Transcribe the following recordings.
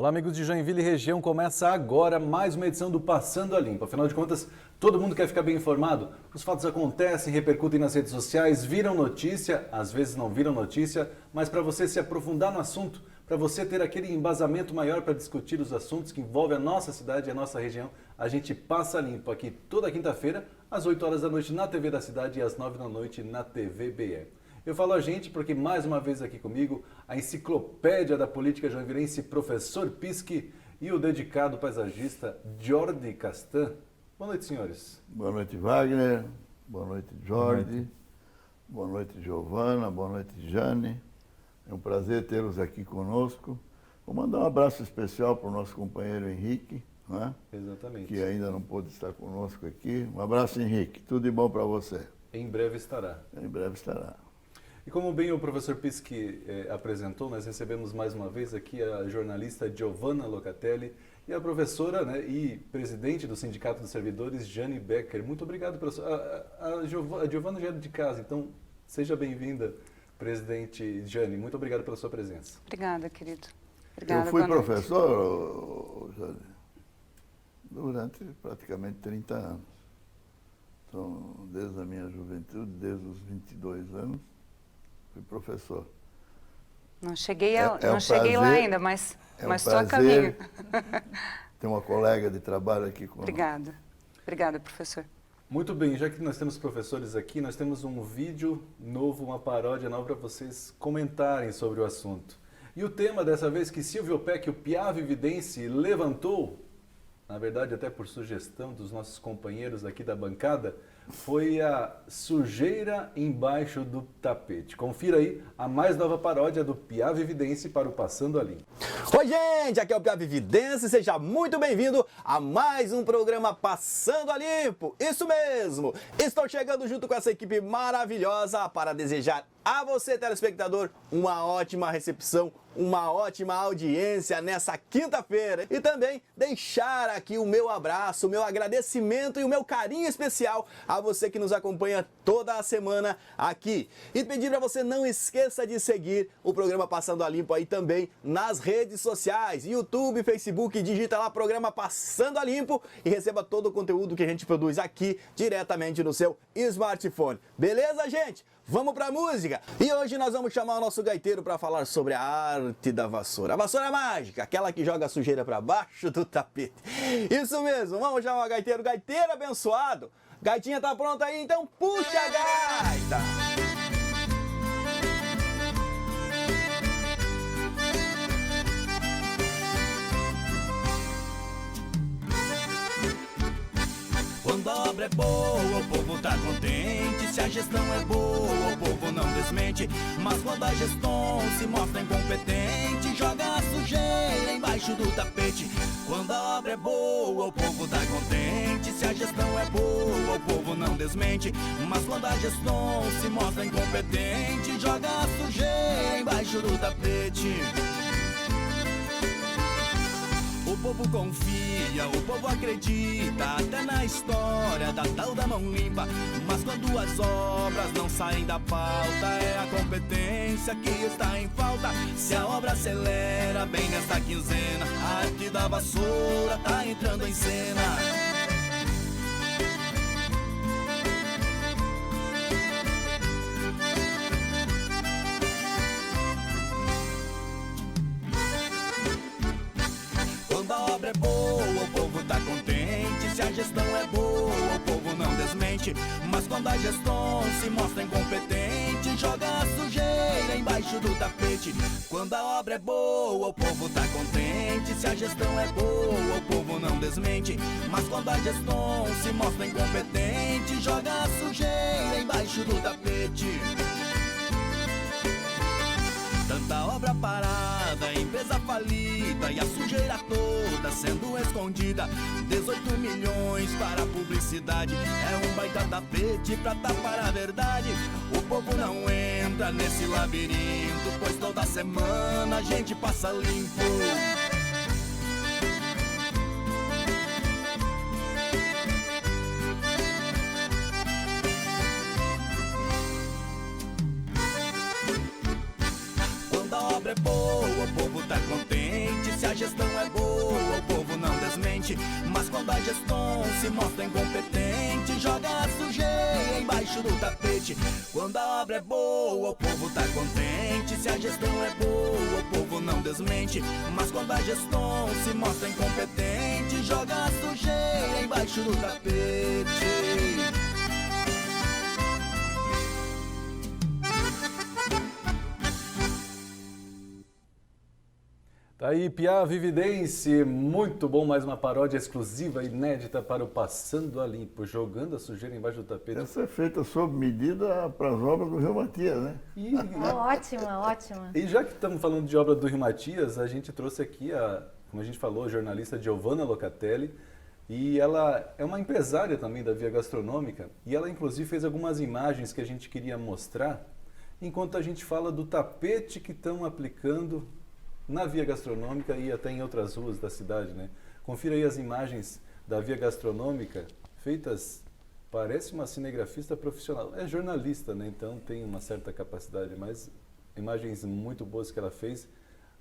Olá, amigos de Joinville e região, começa agora mais uma edição do Passando a Limpo. Afinal de contas, todo mundo quer ficar bem informado. Os fatos acontecem, repercutem nas redes sociais, viram notícia, às vezes não viram notícia, mas para você se aprofundar no assunto, para você ter aquele embasamento maior para discutir os assuntos que envolvem a nossa cidade e a nossa região, a gente passa limpo aqui toda quinta-feira, às 8 horas da noite na TV da cidade e às 9 da noite na TV BE. Eu falo a gente porque mais uma vez aqui comigo a enciclopédia da política joinvilense, professor Pischi, e o dedicado paisagista Jordi Castan. Boa noite, senhores. Boa noite, Wagner. Boa noite, Jordi. Boa noite, Giovana. Boa noite, Jane. É um prazer tê-los aqui conosco. Vou mandar um abraço especial para o nosso companheiro Henrique, né? Exatamente. Que ainda não pôde estar conosco aqui. Um abraço, Henrique. Tudo de bom para você. Em breve estará. Em breve estará. E como bem o professor Pischi apresentou, nós recebemos mais uma vez aqui a jornalista Giovana Locatelli e a professora, né, e presidente do Sindicato dos Servidores, Jane Becker. Muito obrigado, professor. A Giovana já é de casa, então seja bem-vinda, presidente Jane. Muito obrigado pela sua presença. Obrigada, querido. Obrigada, Eu fui professor, Jane, durante praticamente 30 anos. Então, desde a minha juventude, desde os 22 anos, fui professor. Não cheguei, prazer, lá ainda, mas estou a caminho. Tem uma colega de trabalho aqui conosco. Obrigada. Obrigada, professor. Muito bem, já que nós temos professores aqui, nós temos um vídeo novo, uma paródia nova para vocês comentarem sobre o assunto. E o tema dessa vez que Silvio Peck, o Piavividense, levantou, na verdade até por sugestão dos nossos companheiros aqui da bancada, foi a sujeira embaixo do tapete. Confira aí a mais nova paródia do Piavividense para o Passando a Limpo. Oi, gente, aqui é o Piavividense, seja muito bem-vindo a mais um programa Passando a Limpo. Isso mesmo, estou chegando junto com essa equipe maravilhosa para desejar a você, telespectador, uma ótima recepção, uma ótima audiência nessa quinta-feira. E também deixar aqui o meu abraço, o meu agradecimento e o meu carinho especial a você que nos acompanha toda a semana aqui. E pedir para você não esqueça de seguir o programa Passando a Limpo aí também nas redes sociais, YouTube, Facebook, digita lá programa Passando a Limpo e receba todo o conteúdo que a gente produz aqui diretamente no seu smartphone. Beleza, gente? Vamos pra música! E hoje nós vamos chamar o nosso gaiteiro para falar sobre a arte da vassoura. A vassoura mágica, aquela que joga a sujeira para baixo do tapete. Isso mesmo, vamos chamar o gaiteiro. Gaiteiro abençoado! Gaitinha tá pronta aí, então puxa a gaita! Quando a obra é boa, o povo tá contente. Se a gestão é boa, o povo não desmente. Mas quando a gestão se mostra incompetente, joga a sujeira embaixo do tapete. Quando a obra é boa, o povo tá contente. Se a gestão é boa, o povo não desmente. Mas quando a gestão se mostra incompetente, joga a sujeira embaixo do tapete. O povo confia, o povo acredita até na história da tal da mão limpa. Mas quando as obras não saem da pauta, é a competência que está em falta. Se a obra acelera bem nesta quinzena, a arte da vassoura tá entrando em cena. É boa, o povo tá contente. Se a gestão é boa, o povo não desmente. Mas quando a gestão se mostra incompetente, joga a sujeira embaixo do tapete. Quando a obra é boa, o povo tá contente. Se a gestão é boa, o povo não desmente. Mas quando a gestão se mostra incompetente, joga a sujeira embaixo do tapete. Tanta obra parada, empresa falida e a sujeira toda sendo escondida. 18 milhões para a publicidade, é um baita tapete pra tapar a verdade. O povo não entra nesse labirinto, pois toda semana a gente passa limpo. Quando a obra é boa, o povo tá contente. Se a gestão é quando a gestão se mostra incompetente, joga a sujeira embaixo do tapete. Quando a obra é boa, o povo tá contente. Se a gestão é boa, o povo não desmente. Mas quando a gestão se mostra incompetente, joga a sujeira embaixo do tapete. Tá aí, Piá Vividense, muito bom, mais uma paródia exclusiva, inédita para o Passando a Limpo, jogando a sujeira embaixo do tapete. Essa é feita sob medida para as obras do Rio Matias, né? Ótima, ótima. E já que estamos falando de obra do Rio Matias, a gente trouxe aqui como a gente falou, a jornalista Giovanna Locatelli, e ela é uma empresária também da Via Gastronômica, e ela inclusive fez algumas imagens que a gente queria mostrar, enquanto a gente fala do tapete que estão aplicando na Via Gastronômica e até em outras ruas da cidade, né? Confira aí as imagens da Via Gastronômica, feitas, parece uma cinegrafista profissional. É jornalista, né? Então tem uma certa capacidade, mas imagens muito boas que ela fez.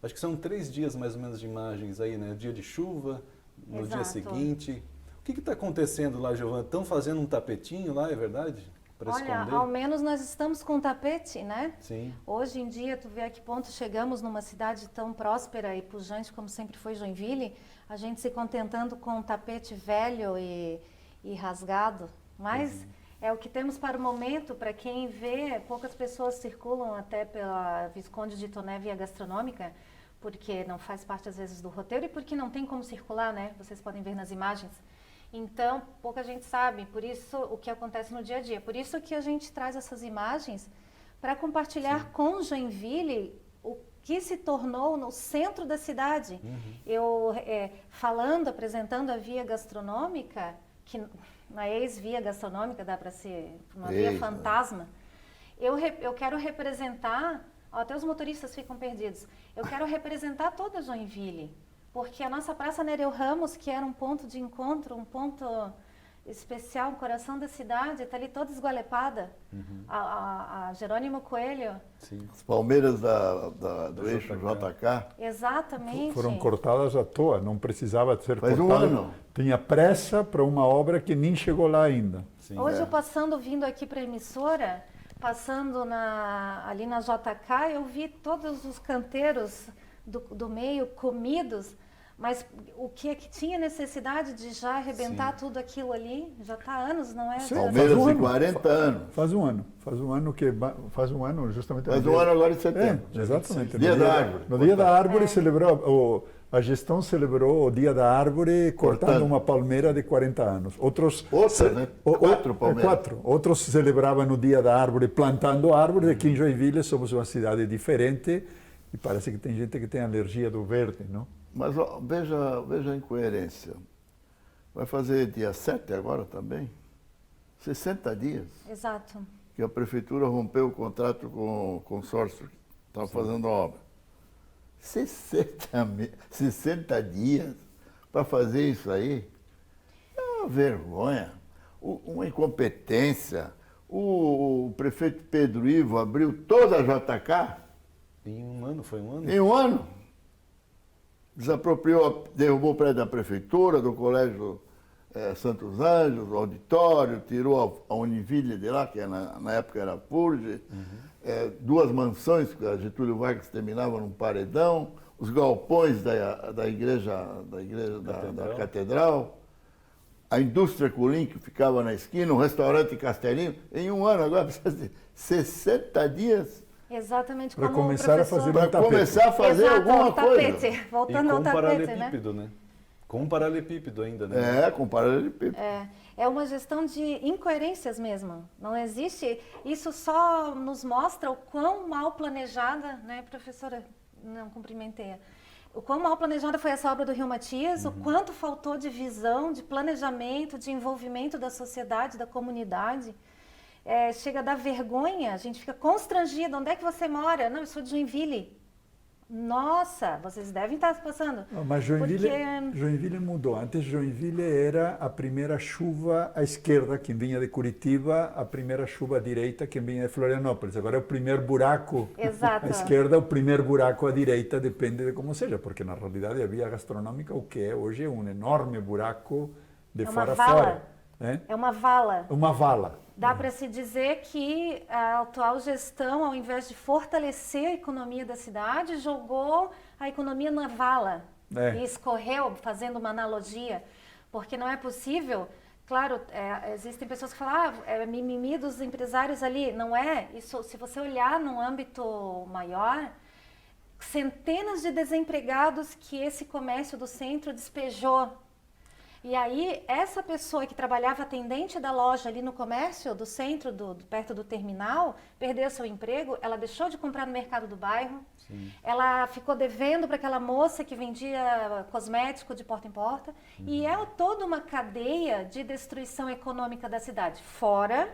Acho que são 3 dias mais ou menos de imagens aí, né? Dia de chuva, no dia seguinte. O que está acontecendo lá, Giovanna? Estão fazendo um tapetinho lá, é verdade? Para esconder? Ao menos nós estamos com tapete, né? Sim. Hoje em dia, tu vê a que ponto chegamos numa cidade tão próspera e pujante como sempre foi Joinville, a gente se contentando com um tapete velho e rasgado, mas é o que temos para o momento. Para quem vê, poucas pessoas circulam até pela Visconde de Toné Via Gastronômica, porque não faz parte às vezes do roteiro e porque não tem como circular, né? Vocês podem ver nas imagens. Então, pouca gente sabe, por isso o que acontece no dia a dia. Por isso que a gente traz essas imagens para compartilhar com Joinville o que se tornou no centro da cidade. Eu, apresentando a Via Gastronômica, que na ex-Via Gastronômica dá para ser uma via fantasma, eu quero representar, até os motoristas ficam perdidos, eu quero representar toda Joinville. Porque a nossa Praça Nereu Ramos, que era um ponto de encontro, um ponto especial, um coração da cidade, está ali toda esgualepada. A Jerônimo Coelho. Sim. As palmeiras do eixo JK. Exatamente. Foram cortadas à toa, não precisava ser Faz cortada. um ano. Tinha pressa para uma obra que nem chegou lá ainda. Sim. Hoje, eu vindo aqui para a emissora, passando ali na JK, eu vi todos os canteiros do meio comidos. Mas o que é que tinha necessidade de já arrebentar tudo aquilo ali? Já está há anos, não é? Sim. Palmeiras Faz um de ano. 40 anos. Faz um ano justamente. Faz um ano agora em setembro. Exatamente. Dia da árvore. No dia da árvore a gestão celebrou o dia da árvore cortando uma palmeira de 40 anos. Outras, né? 4 palmeiras. 4. Outros celebravam no dia da árvore plantando árvore. Aqui em Joinville somos uma cidade diferente e parece que tem gente que tem alergia do verde, não? Mas ó, veja a incoerência. Vai fazer dia 7 agora também? 60 dias Exato. que a prefeitura rompeu o contrato com o consórcio que estava fazendo a obra. 60 dias para fazer isso aí? É uma vergonha, uma incompetência. O prefeito Pedro Ivo abriu toda a JK. Em um ano, foi um ano? Em um ano. Desapropriou, derrubou o prédio da prefeitura, do Colégio Santos Anjos, o auditório, tirou a Univille de lá, que na época era Purge, 2 mansões, que a Getúlio Vargas terminava num paredão, os galpões da igreja da Catedral, a indústria Colim, que ficava na esquina, o restaurante Castelinho. Em um ano, agora precisa de 60 dias. Exatamente Para como começar o a fazer professor... Para começar a fazer Exato, alguma o tapete. coisa. Voltando E ao com tapete, né? paralelepípedo, né? Com paralelepípedo ainda, né? Com paralelepípedo. É uma gestão de incoerências mesmo. Não existe... Isso só nos mostra o quão mal planejada, né, professora? Não cumprimentei. O quão mal planejada foi essa obra do Rio Matias, o quanto faltou de visão, de planejamento, de envolvimento da sociedade, da comunidade. Chega a dar vergonha, a gente fica constrangido. Onde é que você mora? Não, eu sou de Joinville. Nossa, vocês devem estar passando. Mas Joinville mudou. Antes Joinville era a primeira chuva à esquerda, quem vinha de Curitiba, a primeira chuva à direita, quem vinha de Florianópolis. Agora é o primeiro buraco à esquerda, o primeiro buraco à direita, depende de como seja, porque na realidade a Via Gastronômica, o que é hoje, é um enorme buraco de É uma fora a vala. fora. É uma vala. Uma vala. Dá para se dizer que a atual gestão, ao invés de fortalecer a economia da cidade, jogou a economia na vala e escorreu, fazendo uma analogia, porque não é possível. Claro, existem pessoas que falam, é mimimi dos empresários ali. Não é. Isso, se você olhar num âmbito maior, centenas de desempregados que esse comércio do centro despejou. E aí, essa pessoa que trabalhava atendente da loja ali no comércio do centro, perto do terminal, perdeu seu emprego, ela deixou de comprar no mercado do bairro, ela ficou devendo para aquela moça que vendia cosmético de porta em porta, e é toda uma cadeia de destruição econômica da cidade. Fora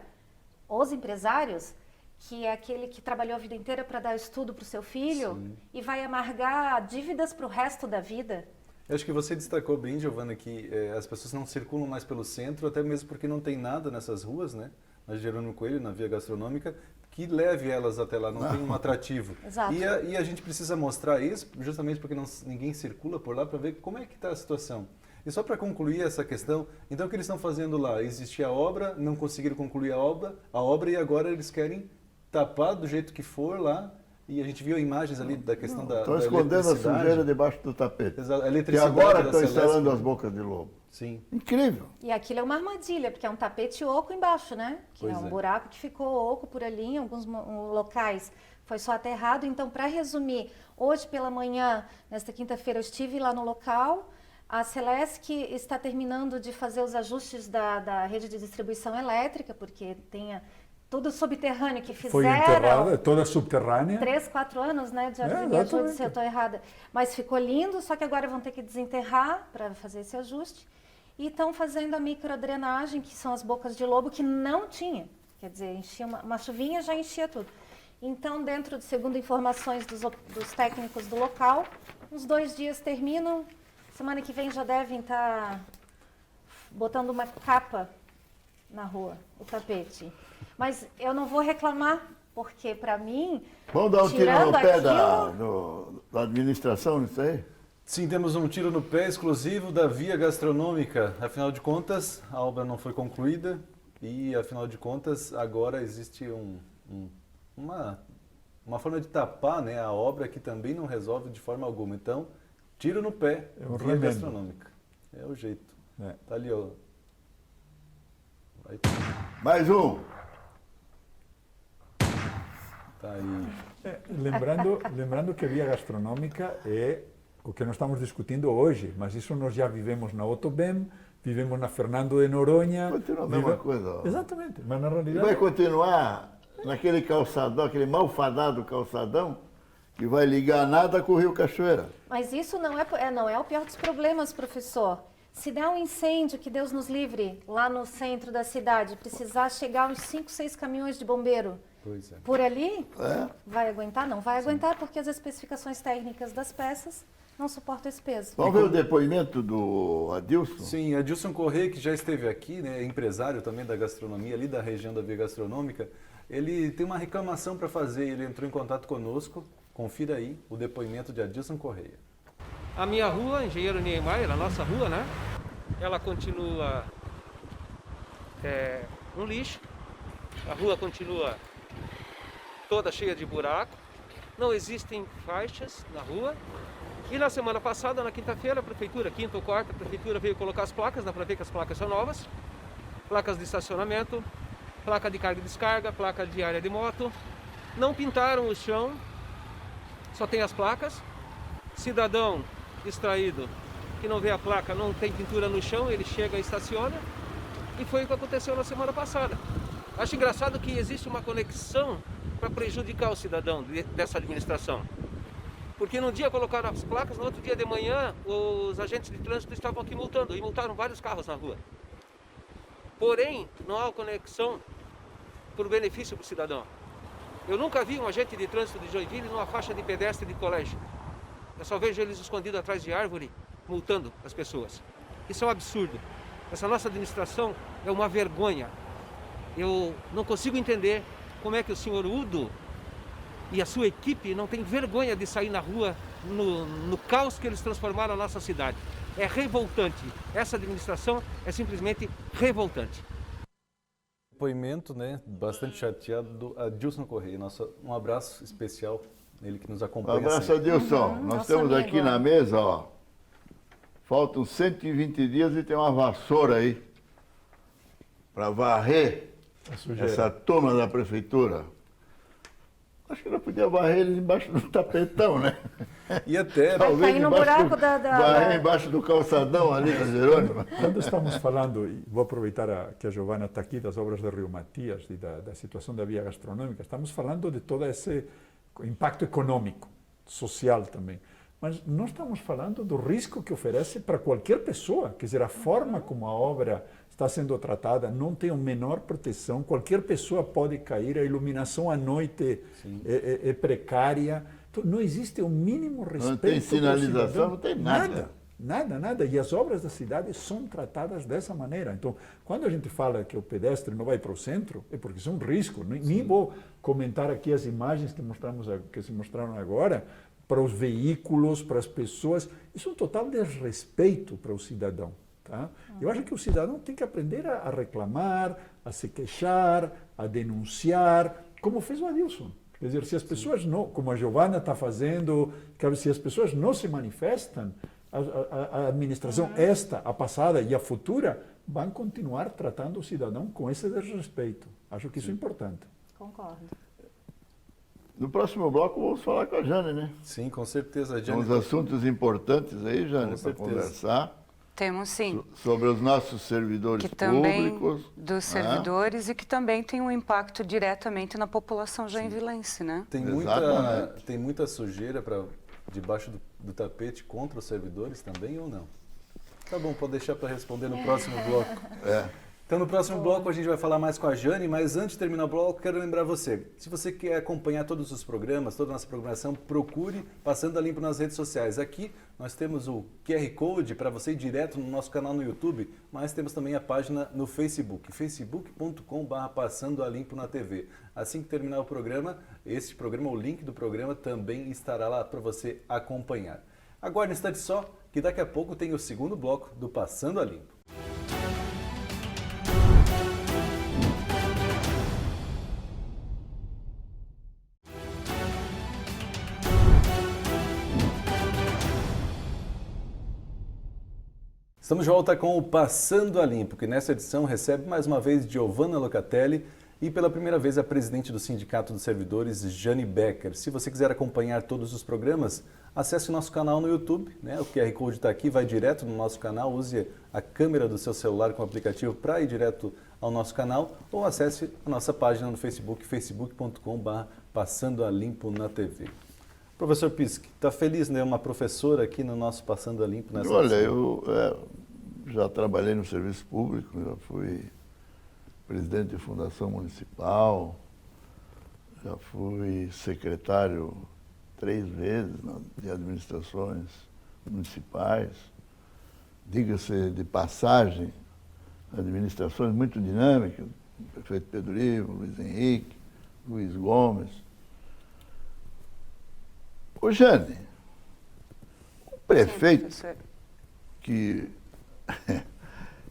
os empresários, que é aquele que trabalhou a vida inteira para dar estudo para o seu filho e vai amargar dívidas para o resto da vida. Eu acho que você destacou bem, Giovana, que as pessoas não circulam mais pelo centro, até mesmo porque não tem nada nessas ruas, né? Na Jerônimo Coelho, na Via Gastronômica, que leve elas até lá, não tem um atrativo. Exato. E a gente precisa mostrar isso, justamente porque ninguém circula por lá, para ver como é que está a situação. E só para concluir essa questão, então o que eles estão fazendo lá? Existia a obra, não conseguiram concluir a obra e agora eles querem tapar do jeito que for lá. E a gente viu imagens ali da questão da Estão escondendo a sujeira debaixo do tapete. Exato. A E eletricidade agora da estão Celesc. instalando as bocas de lobo. Sim. Incrível. E aquilo é uma armadilha, porque é um tapete oco embaixo, né? Que Pois é um é. buraco que ficou oco por ali, em alguns locais foi só aterrado. Então, para resumir, hoje pela manhã, nesta quinta-feira, eu estive lá no local. A Celesc está terminando de fazer os ajustes da rede de distribuição elétrica, porque tem tudo subterrâneo que Foi fizeram. enterrada, toda subterrânea. 3, 4 anos, né, de me ajuda exatamente. se eu estou errada. Mas ficou lindo, só que agora vão ter que desenterrar para fazer esse ajuste. E estão fazendo a microdrenagem, que são as bocas de lobo, que não tinha. Quer dizer, enchia uma chuvinha, já enchia tudo. Então, segundo informações dos técnicos do local, uns 2 dias terminam. Semana que vem já devem estar botando uma capa na rua, o tapete. Mas eu não vou reclamar, porque para mim, Vamos dar um tiro no pé aquilo... da administração nisso aí? Sim, temos um tiro no pé exclusivo da Via Gastronômica. Afinal de contas, a obra não foi concluída e, afinal de contas, agora existe uma forma de tapar, né, a obra que também não resolve de forma alguma. Então, tiro no pé, É um Via remendo. Gastronômica. É o jeito. É. Tá ali, ó. Vai. Mais um. Tá aí. Lembrando que a via gastronômica é o que nós estamos discutindo hoje, mas isso nós já vivemos na Otobem, vivemos na Fernando de Noronha. Continua a mesma coisa. ó. Exatamente, mas na E realidade... vai continuar naquele calçadão, aquele malfadado calçadão, que vai ligar nada com o Rio Cachoeira. Mas isso não é o pior dos problemas, professor. Se der um incêndio, que Deus nos livre, lá no centro da cidade, precisar chegar uns 5, 6 caminhões de bombeiro Pois é. por ali, É? vai aguentar? Não vai aguentar, porque as especificações técnicas das peças não suportam esse peso. Vamos ver o depoimento do Adilson? Sim, Adilson Corrêa, que já esteve aqui, né, empresário também da gastronomia, ali da região da Via Gastronômica, ele tem uma reclamação para fazer, ele entrou em contato conosco. Confira aí o depoimento de Adilson Corrêa. A minha rua, Engenheiro Niemeyer, a nossa rua, né? Ela continua um lixo. A rua continua toda cheia de buraco. Não existem faixas na rua. E na semana passada, na quinta-feira, a prefeitura, quinta ou quarta, a prefeitura veio colocar as placas. Dá para ver que as placas são novas. Placas de estacionamento, placa de carga e descarga, placa de área de moto. Não pintaram o chão, só tem as placas. Cidadão distraído que não vê a placa, não tem pintura no chão, ele chega e estaciona. E foi o que aconteceu na semana passada. Acho engraçado que existe uma conexão para prejudicar o cidadão dessa administração. Porque num dia colocaram as placas, no outro dia de manhã os agentes de trânsito estavam aqui multando, e multaram vários carros na rua. Porém, não há conexão por benefício para o cidadão. Eu nunca vi um agente de trânsito de Joinville numa faixa de pedestre de colégio. Eu só vejo eles escondidos atrás de árvore, multando as pessoas. Isso é um absurdo. Essa nossa administração é uma vergonha. Eu não consigo entender como é que o senhor Udo e a sua equipe não têm vergonha de sair na rua no caos que eles transformaram a nossa cidade. é revoltante. Essa administração é simplesmente revoltante. Depoimento, né, bastante chateado do Adilson Correia. Um abraço especial, ele que nos acompanha. Um abraço, Adilson. Nós temos amigo, aqui na mesa, ó, faltam 120 dias e tem uma vassoura aí para varrer essa turma da prefeitura. Acho que não podia varrer eles embaixo do tapetão, né? E até... Vai cair no buraco Varrer embaixo do calçadão ali da Jerônima. Quando estamos falando, e vou aproveitar que a Giovana está aqui, das obras de Rio Matias e da situação da via gastronômica, estamos falando de todo esse impacto econômico, social também. Mas não estamos falando do risco que oferece para qualquer pessoa, quer dizer, a forma como a obra está sendo tratada não tem a menor proteção, qualquer pessoa pode cair, a iluminação à noite é precária, então, não existe o mínimo respeito. Não tem sinalização, não tem nada. Nada. E as obras da cidade são tratadas dessa maneira. Então, quando a gente fala que o pedestre não vai para o centro, é porque isso é um risco. Nem vou comentar aqui as imagens que se mostraram agora, para os veículos, para as pessoas. Isso é um total desrespeito para o cidadão. Tá? Eu acho que o cidadão tem que aprender a reclamar, a se queixar, a denunciar, como fez o Adilson. Quer dizer, se as pessoas não, como a Giovana está fazendo, se as pessoas não se manifestam, a administração, a passada e a futura, vão continuar tratando o cidadão com esse desrespeito. Acho que isso é importante. Concordo. No próximo bloco vamos falar com a Jane, né? Sim, com certeza. Tem uns assuntos importantes aí, Jane, para conversar. Temos sim. Sobre os nossos servidores públicos. Dos servidores e que também tem um impacto diretamente na população joinvilense, né? Tem muita sujeira debaixo do tapete contra os servidores também ou não? Tá bom, pode deixar para responder no próximo bloco. Então, no próximo bloco, a gente vai falar mais com a Jane, mas antes de terminar o bloco, quero lembrar você, se você quer acompanhar todos os programas, toda a nossa programação, procure Passando a Limpo nas redes sociais. Aqui, nós temos o QR Code para você ir direto no nosso canal no YouTube, mas temos também a página no Facebook, facebook.com/Passando a Limpo na TV. Assim que terminar o programa, o link do programa também estará lá para você acompanhar. Agora, um instante só, que daqui a pouco tem o segundo bloco do Passando a Limpo. Estamos de volta com o Passando a Limpo, que nessa edição recebe mais uma vez Giovana Locatelli e pela primeira vez a presidente do Sindicato dos Servidores, Jane Becker. Se você quiser acompanhar todos os programas, acesse o nosso canal no YouTube, né? O QR Code está aqui, vai direto no nosso canal, use a câmera do seu celular com o aplicativo para ir direto ao nosso canal ou acesse a nossa página no Facebook, facebook.com/Passando a Limpo na TV. Professor Pisk, está feliz, né? Uma professora aqui no nosso Passando a Limpo nessa Olha, eu já trabalhei no serviço público, já fui presidente de fundação municipal, já fui secretário 3 vezes de administrações municipais. Diga-se de passagem, administrações muito dinâmicas, o prefeito Pedro Ivo, Luiz Henrique, Luiz Gomes. Ô Jane, o prefeito que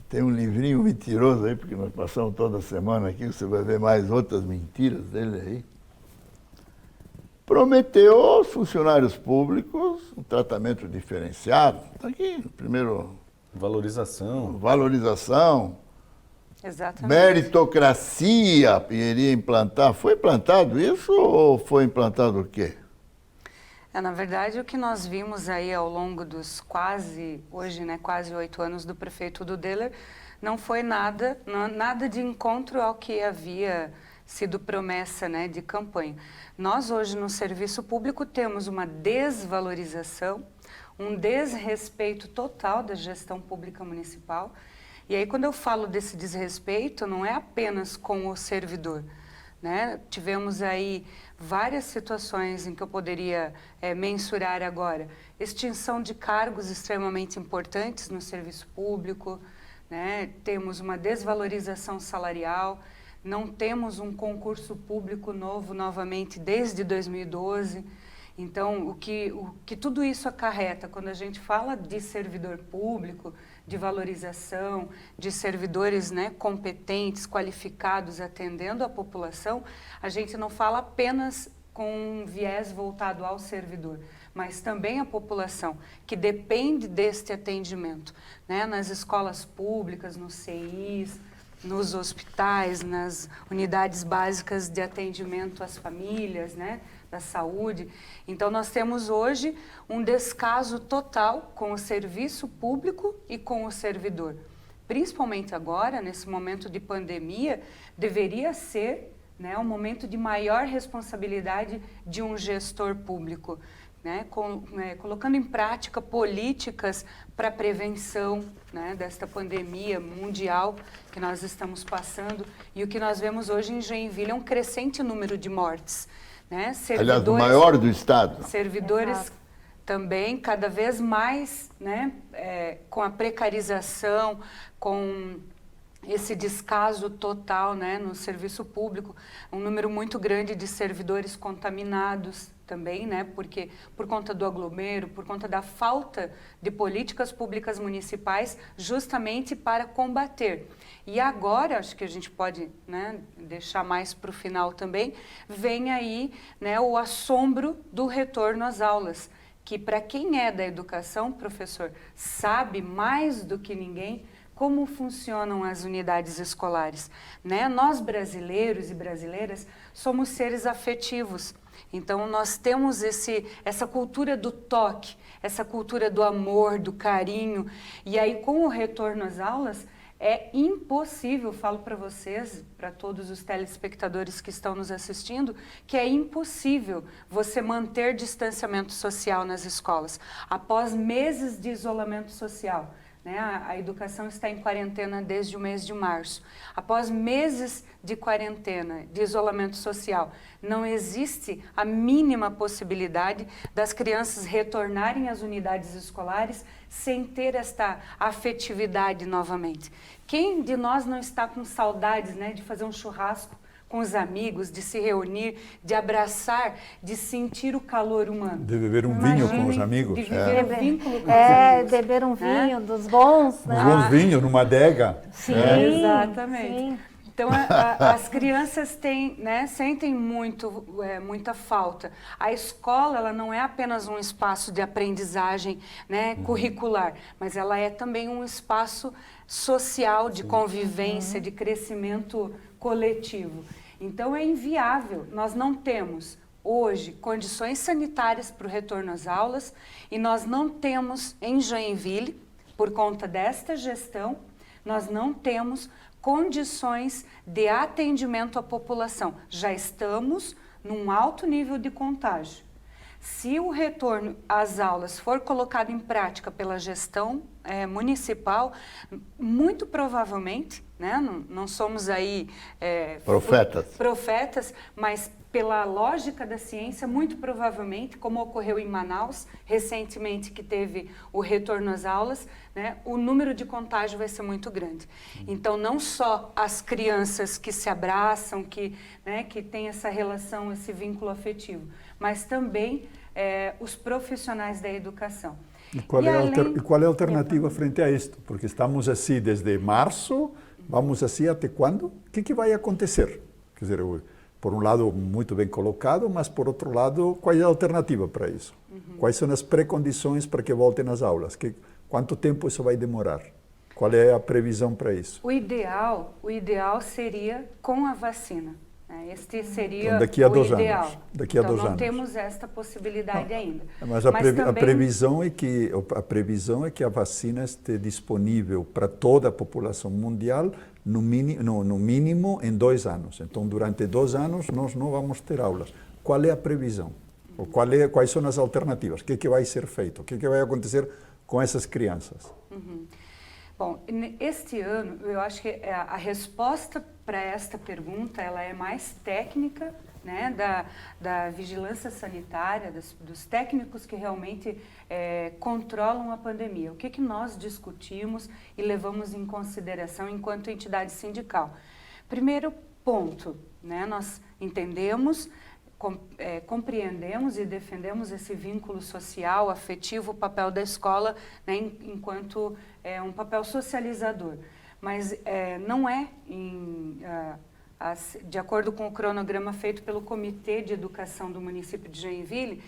tem um livrinho mentiroso aí, porque nós passamos toda semana aqui, você vai ver mais outras mentiras dele aí, prometeu aos funcionários públicos um tratamento diferenciado. Está aqui, primeiro... Valorização. Exatamente. Meritocracia iria implantar. Foi implantado isso ou foi implantado o quê? Na verdade, o que nós vimos aí ao longo dos quase 8 anos do prefeito Udo Deller, não foi nada de encontro ao que havia sido promessa, né, de campanha. Nós hoje no serviço público temos uma desvalorização, um desrespeito total da gestão pública municipal. E aí quando eu falo desse desrespeito, não é apenas com o servidor, né? Tivemos aí várias situações em que eu poderia mensurar agora. Extinção de cargos extremamente importantes no serviço público, né? Temos uma desvalorização salarial, não temos um concurso público novo novamente desde 2012. Então, o que tudo isso acarreta quando a gente fala de servidor público, de valorização, de servidores, né, competentes, qualificados, atendendo a população, a gente não fala apenas com um viés voltado ao servidor, mas também a população, que depende deste atendimento, né, nas escolas públicas, nos CIs, nos hospitais, nas unidades básicas de atendimento às famílias, né, da saúde. Então, nós temos hoje um descaso total com o serviço público e com o servidor. Principalmente agora, nesse momento de pandemia, deveria ser, né, um momento de maior responsabilidade de um gestor público, né, colocando em prática políticas para a prevenção, né, desta pandemia mundial que nós estamos passando. E o que nós vemos hoje em Joinville é um crescente número de mortes. Né? Aliás, o maior do estado. Servidores Exato. também cada vez mais, né, com a precarização, com esse descaso total, né, no serviço público, um número muito grande de servidores contaminados também, né, porque por conta do aglomero, por conta da falta de políticas públicas municipais justamente para combater. E agora, acho que a gente pode, né, deixar mais para o final também, vem aí, né, o assombro do retorno às aulas, que para quem é da educação, professor, sabe mais do que ninguém como funcionam as unidades escolares, né? Nós brasileiros e brasileiras somos seres afetivos. Então, nós temos essa cultura do toque, essa cultura do amor, do carinho. E aí, com o retorno às aulas, é impossível, falo para vocês, para todos os telespectadores que estão nos assistindo, que é impossível você manter distanciamento social nas escolas, após meses de isolamento social. Né? A educação está em quarentena desde o mês de março. Após meses de quarentena, de isolamento social, não existe a mínima possibilidade das crianças retornarem às unidades escolares sem ter esta afetividade novamente. Quem de nós não está com saudades, né, de fazer um churrasco com os amigos, de se reunir, de abraçar, de sentir o calor humano? De beber um vinho com os amigos. De viver um vínculo com os amigos. Beber um vinho dos bons, né? Uns bons vinhos numa adega. Sim, exatamente. Sim. Então, as crianças têm, né, sentem muita falta. A escola, ela não é apenas um espaço de aprendizagem, né, curricular, mas ela é também um espaço social, de convivência, de crescimento coletivo. Então, é inviável. Nós não temos, hoje, condições sanitárias para o retorno às aulas e nós não temos, em Joinville, por conta desta gestão, nós não temos condições de atendimento à população. Já estamos num alto nível de contágio. Se o retorno às aulas for colocado em prática pela gestão municipal, muito provavelmente, né, não somos aí profetas, mas pela lógica da ciência, muito provavelmente, como ocorreu em Manaus, recentemente que teve o retorno às aulas, né, o número de contágio vai ser muito grande. Então, não só as crianças que se abraçam, que têm essa relação, esse vínculo afetivo, mas também os profissionais da educação. E qual é a alternativa frente a isto? Porque estamos assim desde março, vamos assim até quando? O que vai acontecer? Quer dizer, por um lado, muito bem colocado, mas por outro lado, qual é a alternativa para isso? Quais são as pré-condições para que voltem às aulas? Quanto tempo isso vai demorar? Qual é a previsão para isso? O ideal seria com a vacina. Este seria então, daqui a o 2 ideal. anos. Daqui a 2 não anos. temos esta possibilidade ainda. Mas a previsão é que a vacina esteja disponível para toda a população mundial no mínimo em 2 anos. Então, durante 2 anos, nós não vamos ter aulas. Qual é a previsão? Ou quais são as alternativas? O que vai ser feito? O que vai acontecer com essas crianças? Bom, este ano, eu acho que a resposta para esta pergunta ela é mais técnica, né, da vigilância sanitária, dos técnicos que realmente controlam a pandemia. O que nós discutimos e levamos em consideração enquanto entidade sindical? Primeiro ponto, né, nós entendemos compreendemos e defendemos esse vínculo social, afetivo, o papel da escola, né, enquanto um papel socializador. Mas não é, de acordo com o cronograma feito pelo Comitê de Educação do município de Joinville,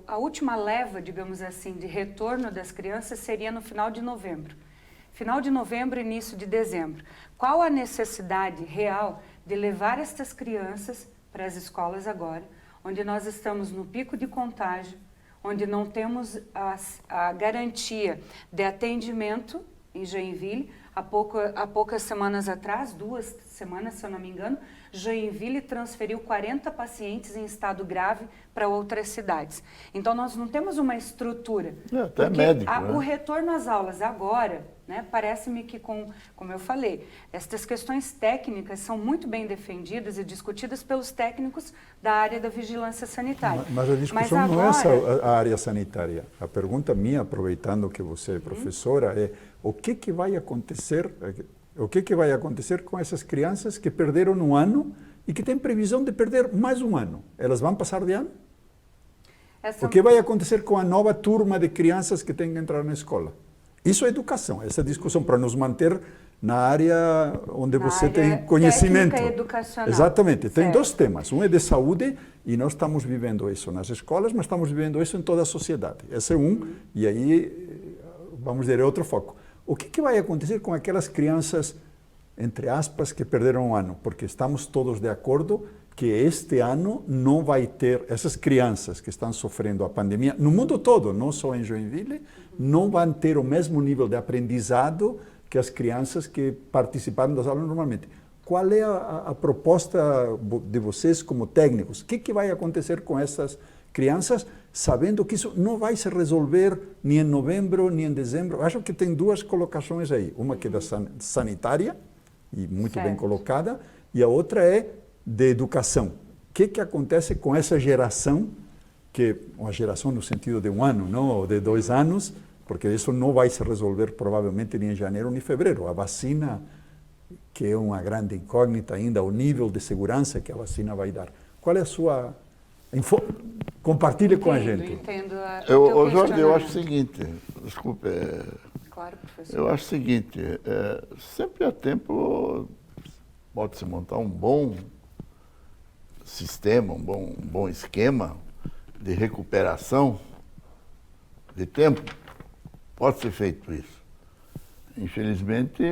a última leva, digamos assim, de retorno das crianças seria no final de novembro. Final de novembro, início de dezembro. Qual a necessidade real de levar estas crianças para as escolas agora, onde nós estamos no pico de contágio, onde não temos a garantia de atendimento em Joinville? Há poucas semanas atrás, 2 semanas, se eu não me engano, Joinville transferiu 40 pacientes em estado grave para outras cidades. Então, nós não temos uma estrutura. Até médico, né? O retorno às aulas agora, né, parece-me que, como eu falei, estas questões técnicas são muito bem defendidas e discutidas pelos técnicos da área da vigilância sanitária. Mas a discussão não é essa a área sanitária. A pergunta minha, aproveitando que você é professora, é o que vai acontecer com essas crianças que perderam um ano e que têm previsão de perder mais um ano? Elas vão passar de ano? O que vai acontecer com a nova turma de crianças que têm que entrar na escola? Isso é educação, essa discussão para nos manter na área onde você tem conhecimento. Educacional. Exatamente. Tem certo. 2 temas. Um é de saúde, e nós estamos vivendo isso nas escolas, mas estamos vivendo isso em toda a sociedade. Esse é um, e aí, vamos dizer, é outro foco. O que vai acontecer com aquelas crianças, entre aspas, que perderam um ano? Porque estamos todos de acordo que este ano não vai ter, essas crianças que estão sofrendo a pandemia, no mundo todo, não só em Joinville, não vão ter o mesmo nível de aprendizado que as crianças que participaram das aulas normalmente. Qual é a proposta de vocês como técnicos? O que vai acontecer com essas crianças, sabendo que isso não vai se resolver nem em novembro, nem em dezembro? Acho que tem 2 colocações aí. Uma que é da sanitária, e muito bem colocada, e a outra é de educação. O que acontece com essa geração, que uma geração no sentido de um ano, não, ou de 2 anos, porque isso não vai se resolver provavelmente nem em janeiro nem em fevereiro. A vacina, que é uma grande incógnita ainda, o nível de segurança que a vacina vai dar. Qual é a sua... Compartilhe com a gente. Entendo Jorge, eu acho o seguinte, desculpe, claro, professor. eu acho o seguinte, sempre há tempo pode-se montar um bom sistema, um bom esquema de recuperação de tempo. Pode ser feito isso. Infelizmente,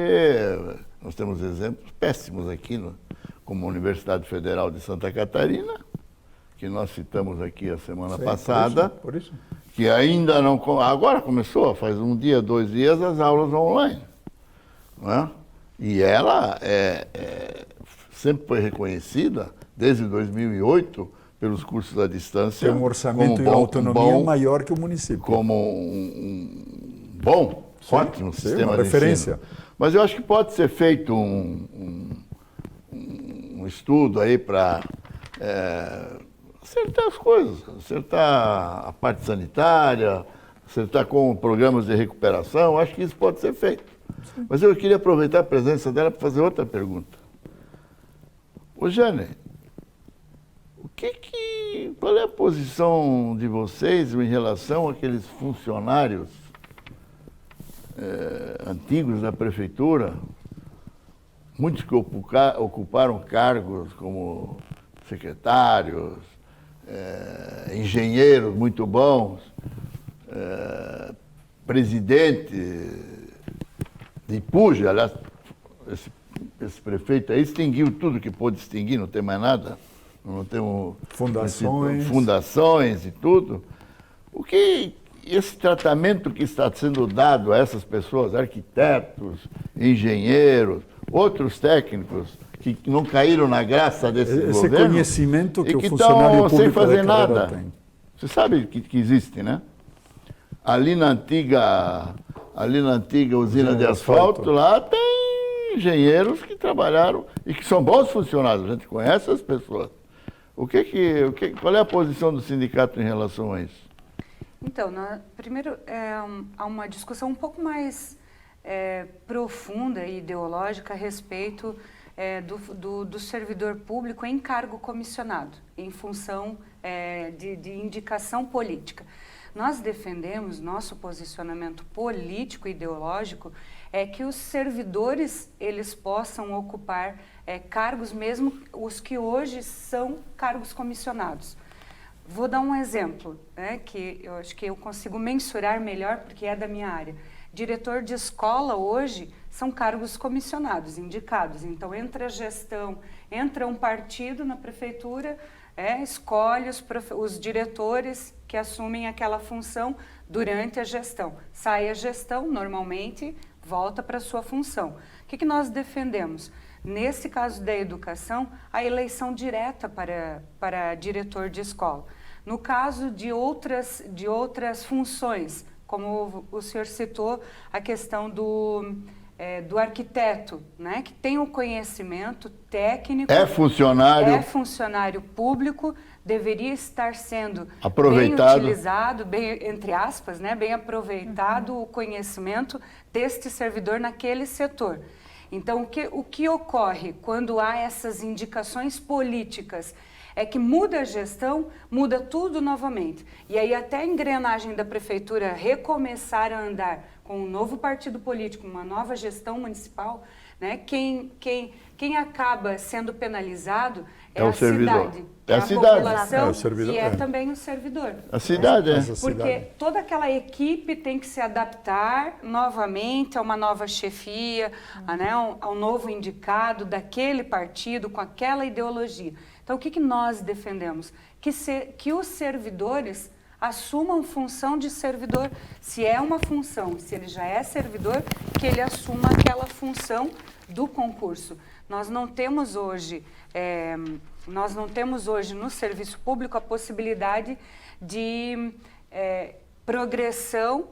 nós temos exemplos péssimos aqui, como a Universidade Federal de Santa Catarina, que nós citamos aqui a semana passada, por isso. Que ainda não... Agora começou, faz 1 dia, 2 dias, as aulas online. Não é? E ela sempre foi reconhecida, desde 2008, pelos cursos à distância. Tem um orçamento e autonomia maior que o município. Como um bom, ótimo sistema de referência. ensino. Mas eu acho que pode ser feito um estudo aí para acertar as coisas, acertar a parte sanitária, acertar com programas de recuperação. Acho que isso pode ser feito. Sim. Mas eu queria aproveitar a presença dela para fazer outra pergunta. Ô, Jane, qual é a posição de vocês em relação àqueles funcionários antigos da prefeitura, muitos que ocuparam cargos como secretários, engenheiros muito bons, presidente de Ipuja, aliás, esse prefeito aí extinguiu tudo que pôde extinguir, não tem mais nada, não tem fundações e tudo. O que esse tratamento que está sendo dado a essas pessoas, arquitetos, engenheiros, outros técnicos que não caíram na graça desse governo, esse conhecimento que e o que funcionário estão sem fazer nada. Tem. Você sabe que existe, né? Ali na antiga usina de asfalto, lá tem engenheiros que trabalharam e que são bons funcionários, a gente conhece as pessoas. Qual é a posição do sindicato em relação a isso? Então, primeiro, há uma discussão um pouco mais profunda e ideológica a respeito do servidor público em cargo comissionado, em função de indicação política. Nós defendemos, nosso posicionamento político e ideológico é que os servidores eles possam ocupar cargos, mesmo os que hoje são cargos comissionados. Vou dar um exemplo, que eu acho que eu consigo mensurar melhor porque é da minha área. Diretor de escola hoje são cargos comissionados, indicados. Então, entra a gestão, entra um partido na prefeitura, escolhe os diretores que assumem aquela função durante a gestão. Sai a gestão, normalmente, volta para a sua função. O que nós defendemos? Nesse caso da educação, a eleição direta para diretor de escola. No caso de outras funções, como o senhor citou, a questão do arquiteto, né, que tem o conhecimento técnico. É funcionário público, deveria estar sendo aproveitado. Bem utilizado, bem, entre aspas, né, bem aproveitado o conhecimento deste servidor naquele setor. Então, o que ocorre quando há essas indicações políticas é que muda a gestão, muda tudo novamente. E aí até a engrenagem da prefeitura recomeçar a andar com um novo partido político, uma nova gestão municipal, né? Quem acaba sendo penalizado é a cidade. É a população servidor, e também o servidor. A cidade, Porque toda aquela equipe tem que se adaptar novamente a uma nova chefia, ao novo indicado daquele partido, com aquela ideologia. Então, o que nós defendemos? Que os servidores assumam função de servidor. Se é uma função, se ele já é servidor, que ele assuma aquela função do concurso. Nós não temos hoje no serviço público a possibilidade de progressão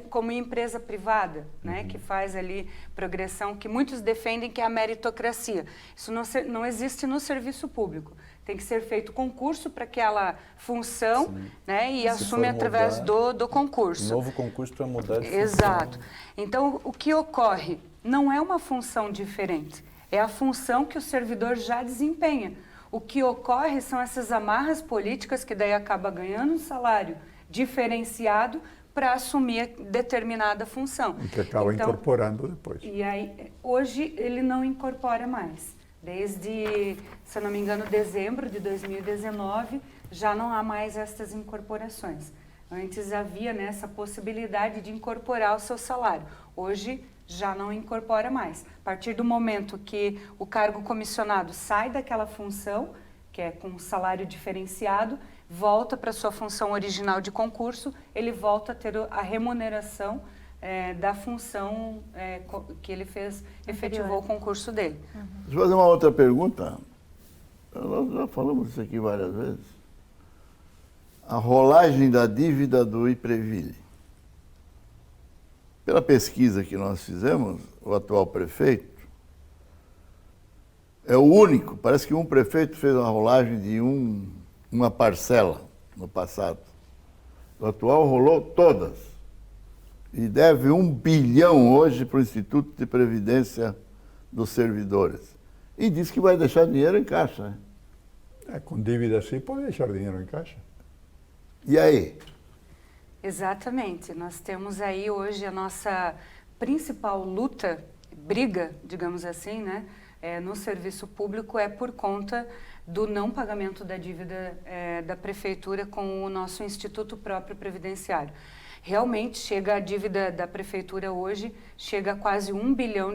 como empresa privada, né, que faz ali progressão, que muitos defendem que é a meritocracia. Isso não existe no serviço público. Tem que ser feito concurso para aquela função, né, e assume através do concurso. Novo concurso para mudar de função. Exato. Então, o que ocorre não é uma função diferente, é a função que o servidor já desempenha. O que ocorre são essas amarras políticas que daí acaba ganhando um salário diferenciado para assumir determinada função. E que acaba incorporando depois. E aí, hoje, ele não incorpora mais. Desde, se eu não me engano, dezembro de 2019, já não há mais estas incorporações. Antes havia essa possibilidade de incorporar o seu salário. Hoje, já não incorpora mais. A partir do momento que o cargo comissionado sai daquela função, que é com salário diferenciado, volta para a sua função original de concurso, ele volta a ter a remuneração da função que ele efetivou o concurso dele. Deixa eu fazer uma outra pergunta. Nós já falamos isso aqui várias vezes. A rolagem da dívida do Ipreville. Pela pesquisa que nós fizemos, o atual prefeito é o único, parece que um prefeito fez uma rolagem de uma parcela no passado. O atual rolou todas. E deve 1 bilhão hoje para o Instituto de Previdência dos Servidores. E diz que vai deixar dinheiro em caixa. Né? Com dívida assim, pode deixar dinheiro em caixa. E aí? Exatamente. Nós temos aí hoje a nossa principal luta, briga, digamos assim, né, no serviço público é por conta do não pagamento da dívida da prefeitura com o nosso Instituto próprio previdenciário. Realmente chega a dívida da prefeitura hoje, chega a quase R$1 bilhão,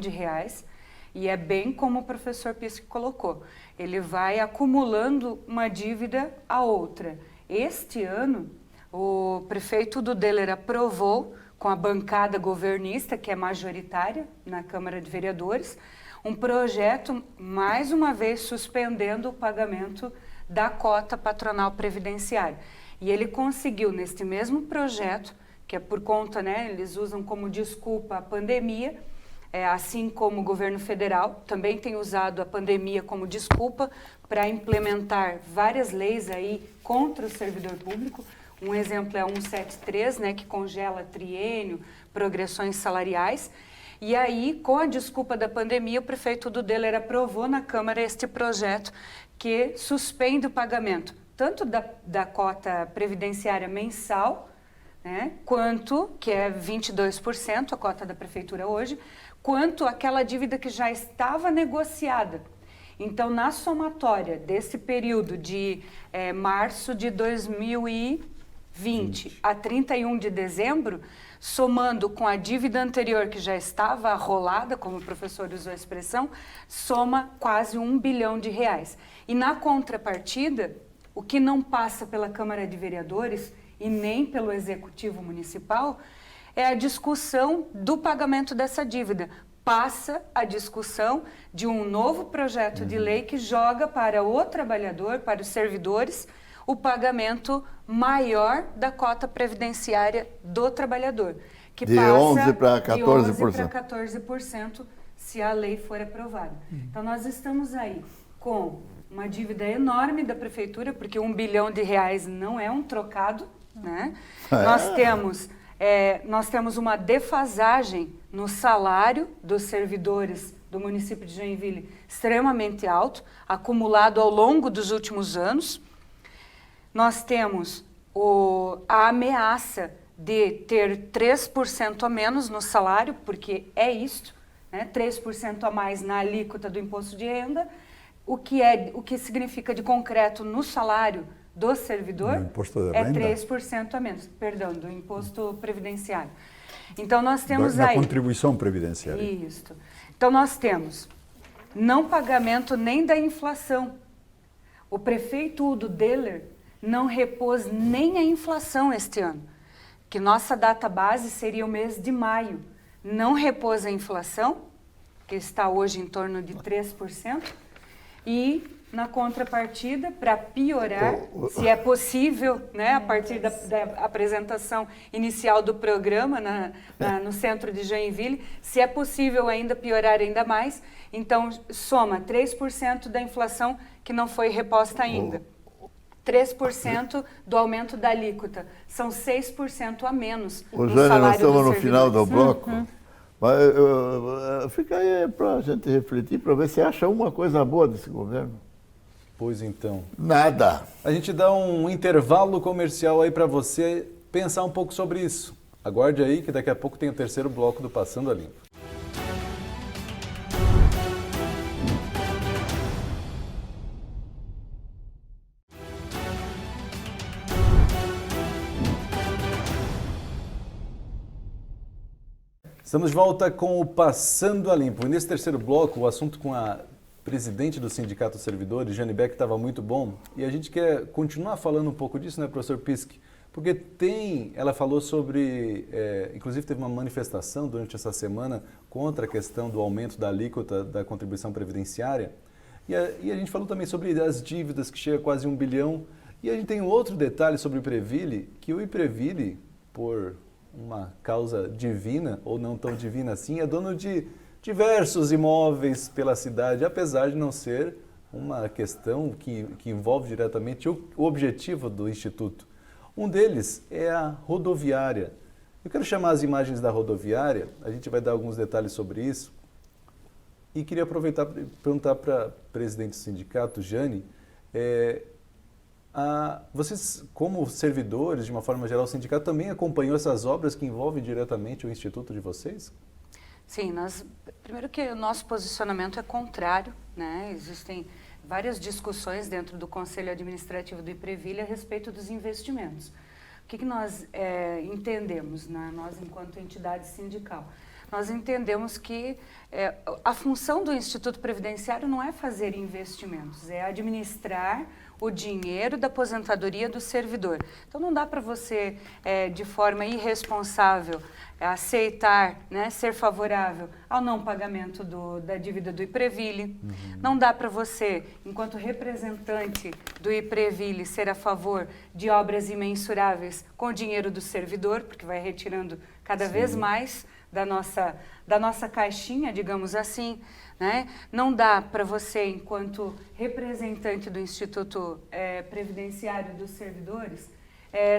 e é bem como o professor Pisco colocou, ele vai acumulando uma dívida a outra. Este ano, o prefeito do Deller aprovou, com a bancada governista, que é majoritária na Câmara de Vereadores, um projeto, mais uma vez, suspendendo o pagamento da cota patronal previdenciária. E ele conseguiu, neste mesmo projeto, que é por conta, né, eles usam como desculpa a pandemia, assim como o governo federal também tem usado a pandemia como desculpa para implementar várias leis aí contra o servidor público. Um exemplo é a 173, né, que congela triênio, progressões salariais. E aí, com a desculpa da pandemia, o prefeito do Deller aprovou na Câmara este projeto que suspende o pagamento tanto da cota previdenciária mensal, né, quanto, que é 22%, a cota da prefeitura hoje, quanto aquela dívida que já estava negociada. Então, na somatória desse período de março de 2020 a 31 de dezembro, somando com a dívida anterior que já estava arrolada, como o professor usou a expressão, soma quase R$1 bilhão. E na contrapartida, o que não passa pela Câmara de Vereadores e nem pelo Executivo Municipal é a discussão do pagamento dessa dívida. Passa a discussão de um novo projeto de lei que joga para o trabalhador, para os servidores, o pagamento maior da cota previdenciária do trabalhador, que de passa 11 para 14%. de 11 para 14% se a lei for aprovada. Então, nós estamos aí com uma dívida enorme da prefeitura, porque R$1 bilhão não é um trocado, né? Nós temos uma defasagem no salário dos servidores do município de Joinville extremamente alto, acumulado ao longo dos últimos anos. Nós temos a ameaça de ter 3% a menos no salário, porque é isto, né? 3% a mais na alíquota do imposto de renda, o que significa de concreto no salário do servidor é 3% a menos, perdão, do imposto previdenciário. Então, nós temos da contribuição previdenciária. Isso. Então, nós temos não pagamento nem da inflação. O prefeito Udo Deller não repôs nem a inflação este ano, que nossa data base seria o mês de maio. Não repôs a inflação, que está hoje em torno de 3%, e, na contrapartida, para piorar, se é possível, né, a partir da apresentação inicial do programa no centro de Joinville, se é possível ainda piorar ainda mais, então soma 3% da inflação que não foi reposta ainda. 3% do aumento da alíquota, são 6% a menos no Jane, salário nós estamos dos no final do servidores. bloco. Fica aí para a gente refletir, para ver se acha uma coisa boa desse governo. Pois então. Nada. A gente dá um intervalo comercial aí para você pensar um pouco sobre isso. Aguarde aí que daqui a pouco tem o terceiro bloco do Passando a Limpo. Estamos de volta com o Passando a Limpo. E nesse terceiro bloco, o assunto com a presidente do Sindicato dos Servidores, Jane Beck, estava muito bom. E a gente quer continuar falando um pouco disso, né, professor Pisk? Porque ela falou sobre, inclusive teve uma manifestação durante essa semana contra a questão do aumento da alíquota da contribuição previdenciária. E a gente falou também sobre as dívidas, que chega a quase R$1 bilhão. E a gente tem um outro detalhe sobre o Ipreville, que o Ipreville, por uma causa divina, ou não tão divina assim, é dono de diversos imóveis pela cidade, apesar de não ser uma questão que envolve diretamente o objetivo do Instituto. Um deles é a rodoviária. Eu quero chamar as imagens da rodoviária, a gente vai dar alguns detalhes sobre isso, e queria aproveitar para perguntar para a presidente do sindicato, Jane, vocês, como servidores, de uma forma geral, o sindicato também acompanhou essas obras que envolvem diretamente o instituto de vocês? Sim, primeiro que o nosso posicionamento é contrário, né? Existem várias discussões dentro do Conselho Administrativo do Ipreville a respeito dos investimentos. O que nós entendemos, né? Nós, enquanto entidade sindical? Nós entendemos que a função do Instituto Previdenciário não é fazer investimentos, é administrar o dinheiro da aposentadoria do servidor. Então, não dá para você, de forma irresponsável, aceitar, né, ser favorável ao não pagamento da dívida do Ipreville. Não dá para você, enquanto representante do Ipreville, ser a favor de obras imensuráveis com o dinheiro do servidor, porque vai retirando cada vez mais da nossa caixinha, digamos assim, né? Não dá para você, enquanto representante do Instituto Previdenciário dos Servidores,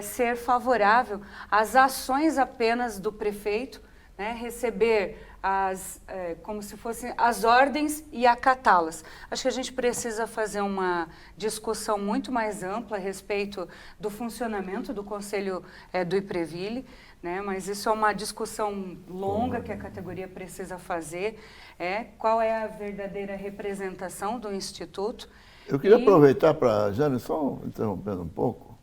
ser favorável às ações apenas do prefeito, né? Receber como se fossem as ordens e acatá-las. Acho que a gente precisa fazer uma discussão muito mais ampla a respeito do funcionamento do Conselho do IPREVILE, né? Mas isso é uma discussão longa que a categoria precisa fazer, qual é a verdadeira representação do Instituto. Eu queria aproveitar para, Jane, só interrompendo um pouco,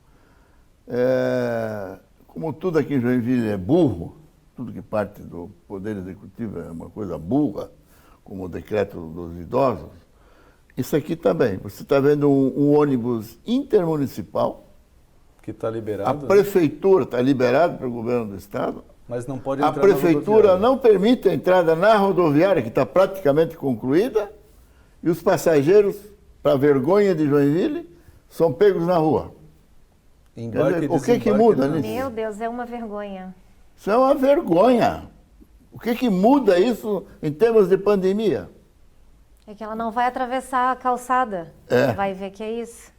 como tudo aqui em Joinville é burro, tudo que parte do Poder Executivo é uma coisa burra, como o decreto dos idosos, isso aqui também. Você está vendo um ônibus intermunicipal, que está liberado. a prefeitura está liberada para o governo do estado, mas não pode a entrar prefeitura não permite a entrada na rodoviária, que está praticamente concluída, e os passageiros, para vergonha de Joinville, são pegos na rua. Embarque, o que muda nisso? Meu Deus, é uma vergonha. Isso é uma vergonha. O que muda isso em termos de pandemia? É que ela não vai atravessar a calçada. Vai ver que é isso.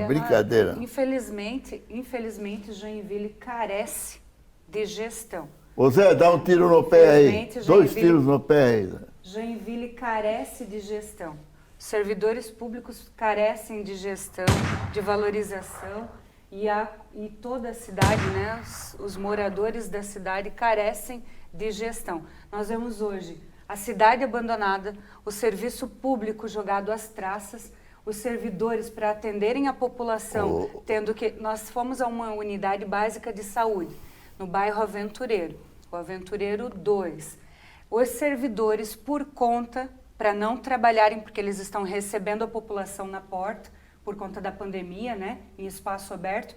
Brincadeira. Infelizmente, Joinville carece de gestão. Ô Zé, dá um tiro no pé aí. 2 tiros no pé aí. Joinville carece de gestão. Servidores públicos carecem de gestão, de valorização. E toda a cidade, né, os moradores da cidade carecem de gestão. Nós vemos hoje a cidade abandonada, o serviço público jogado às traças, os servidores para atenderem a população, tendo que... Nós fomos a uma unidade básica de saúde, no bairro Aventureiro, o Aventureiro 2. Os servidores, por conta, para não trabalharem, porque eles estão recebendo a população na porta, por conta da pandemia, né, em espaço aberto,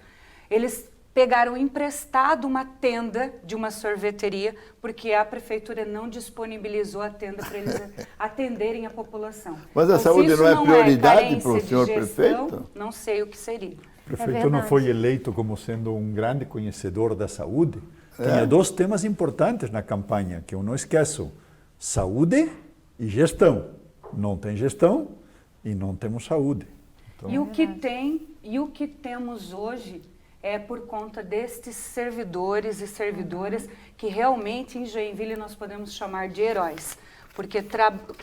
eles pegaram emprestado uma tenda de uma sorveteria, porque a prefeitura não disponibilizou a tenda para eles atenderem a população. Mas a saúde não é prioridade para o senhor prefeito? Não sei o que seria. O prefeito não foi eleito como sendo um grande conhecedor da saúde. Tinha 2 temas importantes na campanha, que eu não esqueço: saúde e gestão. Não tem gestão e não temos saúde. Então... E o que temos hoje é por conta destes servidores e servidoras que realmente em Joinville nós podemos chamar de heróis. Porque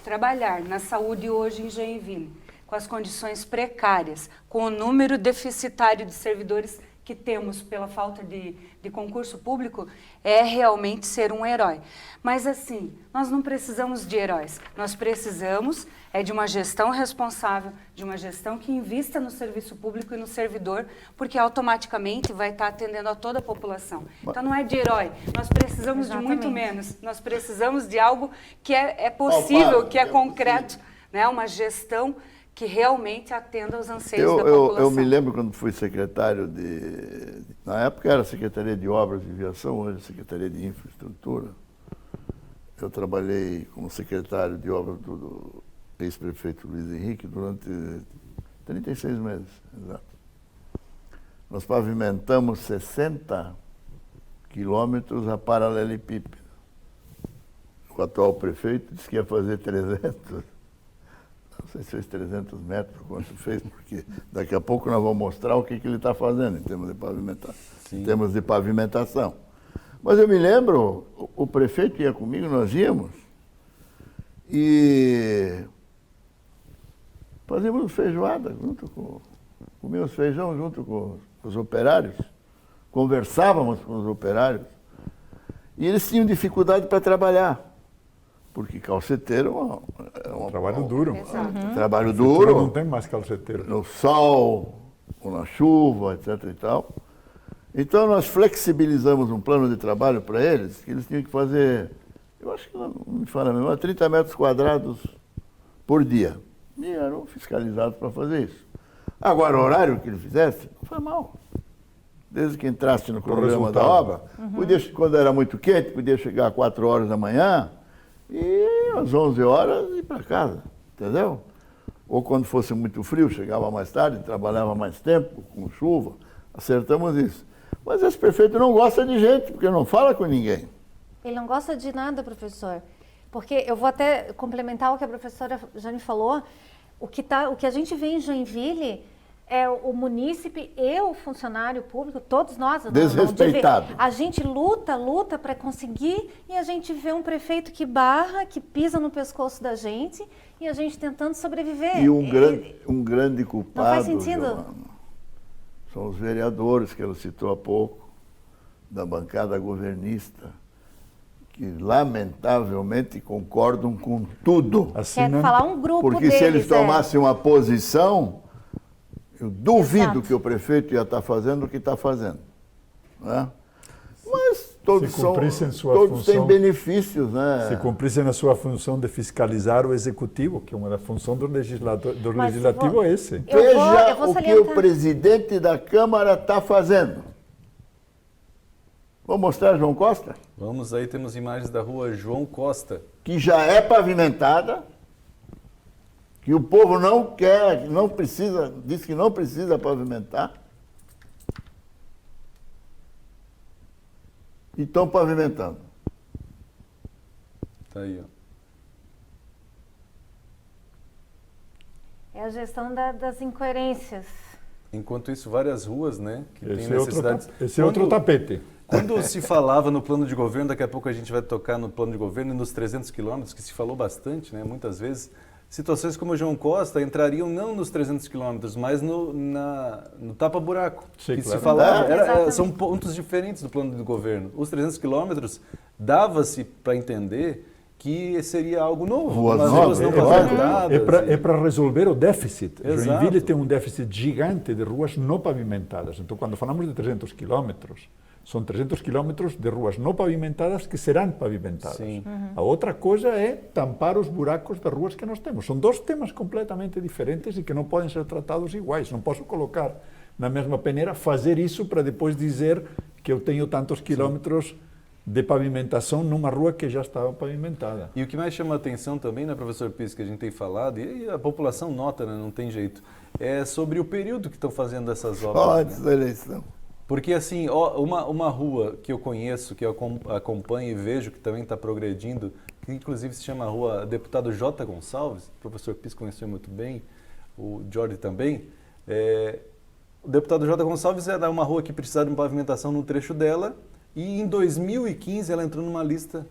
trabalhar na saúde hoje em Joinville, com as condições precárias, com o número deficitário de servidores que temos pela falta de concurso público, é realmente ser um herói. Mas assim, nós não precisamos de heróis, nós precisamos de uma gestão responsável, de uma gestão que invista no serviço público e no servidor, porque automaticamente vai estar atendendo a toda a população. Então não é de herói, nós precisamos de muito menos, nós precisamos de algo que é possível, que é concreto, né? Uma gestão que realmente atenda aos anseios da população. Eu me lembro quando fui secretário na época era Secretaria de Obras e Viação, hoje Secretaria de Infraestrutura. Eu trabalhei como secretário de obras do ex-prefeito Luiz Henrique durante 36 meses, exato. Nós pavimentamos 60 quilômetros a paralelepípedo. O atual prefeito disse que ia fazer 300. Não sei se fez 300 metros, quanto fez, porque daqui a pouco nós vamos mostrar o que ele está fazendo em termos de pavimentação. Mas eu me lembro, o prefeito ia comigo, nós íamos, e fazíamos feijoada, comíamos feijão junto com os operários, conversávamos com os operários, e eles tinham dificuldade para trabalhar. Porque calceteiro é um trabalho duro. Trabalho duro. Não tem mais calceteiro. No sol, ou na chuva, etc. e tal. Então nós flexibilizamos um plano de trabalho para eles, que eles tinham que fazer, eu acho que não me fala a memória, 30 metros quadrados por dia. E eram fiscalizados para fazer isso. Agora, o horário que ele fizesse, não foi mal. Desde que entrasse no cronograma da obra, podia, quando era muito quente, podia chegar às 4 horas da manhã, e às 11 horas ir para casa, entendeu? Ou quando fosse muito frio, chegava mais tarde, trabalhava mais tempo, com chuva, acertamos isso. Mas esse prefeito não gosta de gente, porque não fala com ninguém. Ele não gosta de nada, professor. Porque eu vou até complementar o que a professora Jane falou, o que a gente vê em Joinville o munícipe e o funcionário público, todos nós, desrespeitado. A gente luta para conseguir e a gente vê um prefeito que barra, que pisa no pescoço da gente e a gente tentando sobreviver. E um grande culpado, não faz sentido. Joana, são os vereadores que ela citou há pouco, da bancada governista, que lamentavelmente concordam com tudo. Quer falar um grupo porque deles, se eles tomassem uma posição, eu duvido Exato. que o prefeito ia estar fazendo o que está fazendo. Né? Mas todos, todos têm benefícios. Né? Se cumprissem a sua função de fiscalizar o executivo, que é uma da função do legislativo é esse. Veja o que o presidente da Câmara está fazendo. Vou mostrar João Costa? Vamos aí, temos imagens da rua João Costa. Que já é pavimentada, que o povo não quer, não precisa, diz que não precisa pavimentar. E estão pavimentando. Tá aí, ó. É a gestão das incoerências. Enquanto isso, várias ruas, né, que têm Esse necessidades... é outro tapete. Quando se falava no plano de governo, daqui a pouco a gente vai tocar no plano de governo e nos 300 quilômetros, que se falou bastante, né, muitas vezes, situações como o João Costa entrariam não nos 300 quilômetros, mas no tapa-buraco. Sim, que claro. se falava, são pontos diferentes do plano de governo. Os 300 quilômetros dava-se para entender que seria algo novo, ruas novas, não pavimentadas. É para resolver o déficit. Exato. Joinville tem um déficit gigante de ruas não pavimentadas. Então, quando falamos de 300 quilômetros, são 300 quilômetros de ruas não pavimentadas que serão pavimentadas. Sim. A outra coisa é tampar os buracos das ruas que nós temos. São dois temas completamente diferentes e que não podem ser tratados iguais. Não posso colocar na mesma peneira fazer isso para depois dizer que eu tenho tantos quilômetros de pavimentação numa rua que já estava pavimentada. E o que mais chama a atenção também, né, professor Pires, que a gente tem falado, e a população nota, né, não tem jeito, é sobre o período que estão fazendo essas obras. Só antes da eleição. Porque, assim, uma rua que eu conheço, que eu acompanho e vejo que também está progredindo, que inclusive se chama a Rua Deputado J. Gonçalves, o professor Pires conheceu muito bem, o Jordi também. O Deputado J. Gonçalves era uma rua que precisava de uma pavimentação no trecho dela, e em 2015 ela entrou numa lista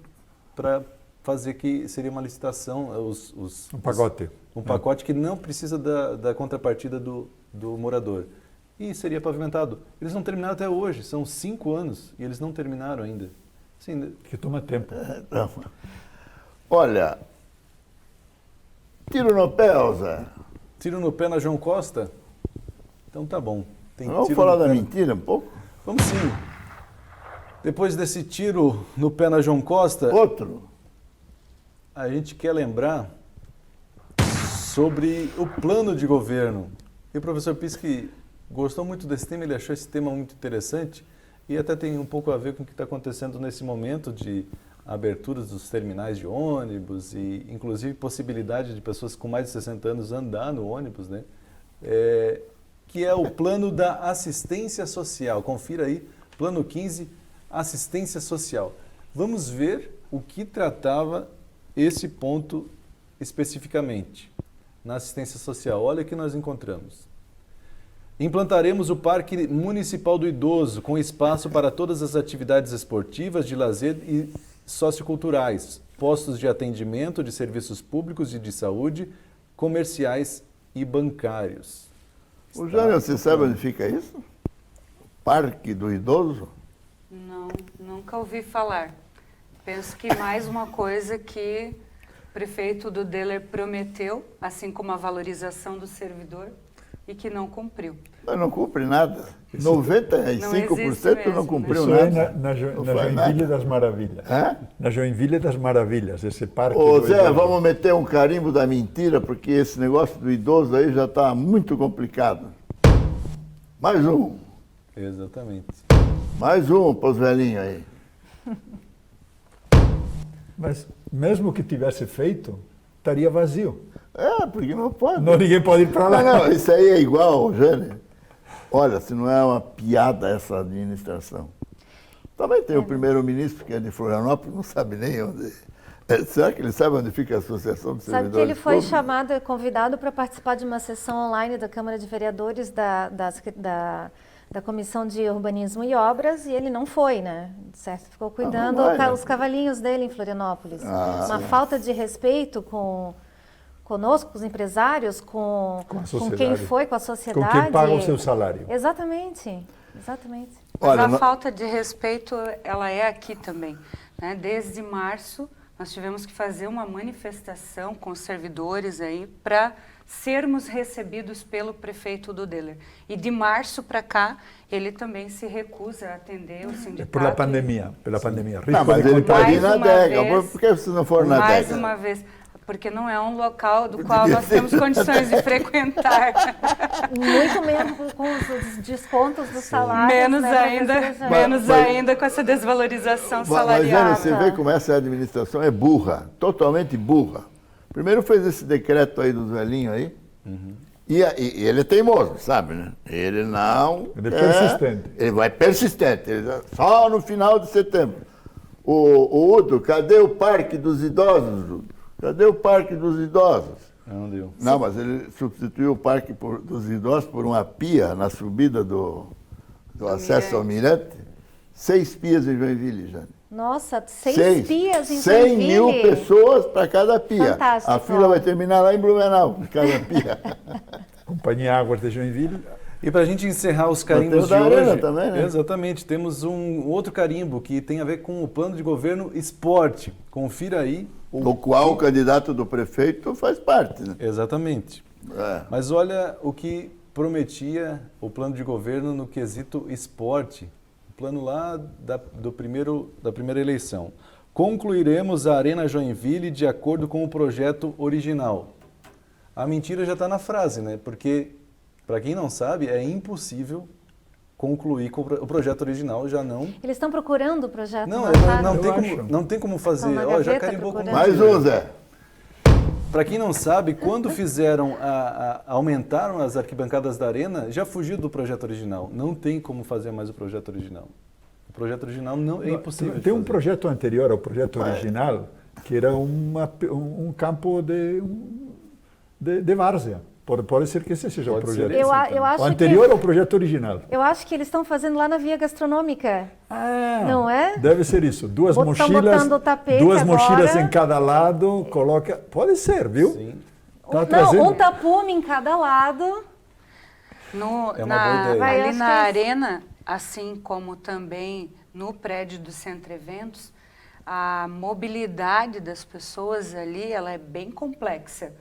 para fazer que seria uma licitação, Um pacote. Um pacote que não precisa da contrapartida do morador. E seria pavimentado. Eles não terminaram até hoje, são 5 anos e eles não terminaram ainda. Assim, que toma tempo. Não. Olha, tiro no pé, Zé. Tiro no pé na João Costa? Então tá bom. Vamos falar da mentira um pouco? Vamos sim. Depois desse tiro no pé na João Costa... Outro. A gente quer lembrar sobre o plano de governo. E o professor Pisque gostou muito desse tema, ele achou esse tema muito interessante e até tem um pouco a ver com o que está acontecendo nesse momento de aberturas dos terminais de ônibus e inclusive possibilidade de pessoas com mais de 60 anos andar no ônibus, né? Que é o plano da assistência social. Confira aí, plano 15, assistência social. Vamos ver o que tratava esse ponto especificamente na assistência social. Olha o que nós encontramos. Implantaremos o Parque Municipal do Idoso, com espaço para todas as atividades esportivas, de lazer e socioculturais, postos de atendimento de serviços públicos e de saúde, comerciais e bancários. O Jânio, você sabe onde fica isso? Parque do Idoso? Não, nunca ouvi falar. Penso que mais uma coisa que o prefeito do Deller prometeu, assim como a valorização do servidor, e que não cumpriu. Mas não cumpre nada. 95% não cumpriu Isso nada. É na Joinville das Maravilhas. Na Joinville das Maravilhas, esse parque. Ô Zé, vamos meter um carimbo da mentira, porque esse negócio do idoso aí já está muito complicado. Mais um. Exatamente. Mais um para os velhinhos aí. Mas mesmo que tivesse feito, estaria vazio. Porque não pode. Não, ninguém pode ir para lá. Não, isso aí é igual, Jânio. Olha, se não é uma piada essa administração. Também tem o primeiro-ministro, que é de Florianópolis, não sabe nem onde Será que ele sabe onde fica a Associação de Sabe Servidores que ele foi Públicos? chamado, convidado para participar de uma sessão online da Câmara de Vereadores da Comissão de Urbanismo e Obras e ele não foi, né? Certo? Ficou cuidando os cavalinhos dele em Florianópolis. Uma falta de respeito conosco, com os empresários, com quem foi, com a sociedade. Com quem paga o seu salário. Exatamente, exatamente. Mas a falta de respeito, ela é aqui também, né? Desde março, nós tivemos que fazer uma manifestação com os servidores aí para sermos recebidos pelo prefeito do Deller. E de março para cá, ele também se recusa a atender o sindicato. Pela pandemia. Não, mas ele pode ir na adega. Por que vocês não foram na adega? Mais uma vez, porque não é um local do qual nós temos condições de frequentar. Muito menos com os descontos do salário. Menos ainda com essa desvalorização salarial. Mas você vê como essa administração é burra, totalmente burra. Primeiro fez esse decreto aí dos velhinhos aí, e ele é teimoso, sabe, né? Ele não... Ele é persistente. Ele vai persistente, só no final de setembro. O Udo, cadê o Parque dos Idosos, Udo? Cadê o Parque dos Idosos? Não deu. Não, mas ele substituiu o Parque dos Idosos por uma pia na subida do acesso ao Mirante. 6 pias em Joinville, Jane. Nossa, 6 pias em 100 Joinville. mil pessoas para cada pia. Fantástico. A fila vai terminar lá em Blumenau, por cada pia. Companhia Águas de Joinville. E para a gente encerrar os carimbos de da Arena hoje, também, né? Exatamente, temos um outro carimbo que tem a ver com o plano de governo esporte. Confira aí. Do qual o candidato do prefeito faz parte, né? Exatamente. Mas olha o que prometia o plano de governo no quesito esporte. O plano lá da primeira eleição. Concluiremos a Arena Joinville de acordo com o projeto original. A mentira já está na frase, né? Porque, para quem não sabe, é impossível concluir com o projeto original, já não... Eles estão procurando o projeto? Não tem como fazer. Já carimbou com Mais um, Zé. Para quem não sabe, quando aumentaram as arquibancadas da Arena, já fugiu do projeto original. Não tem como fazer mais o projeto original. O projeto original é impossível. Tem um projeto anterior ao projeto original, que era um campo de várzea. Pode ser que esse seja o projeto. Eu acho o anterior ao projeto original. Eu acho que eles estão fazendo lá na Via Gastronômica. Não é? Deve ser isso. Duas mochilas em cada lado. Pode ser, viu? Sim. Um tapume em cada lado. É uma boa ideia. Ali na Arena, assim como também no prédio do Centro Eventos, a mobilidade das pessoas ali ela é bem complexa.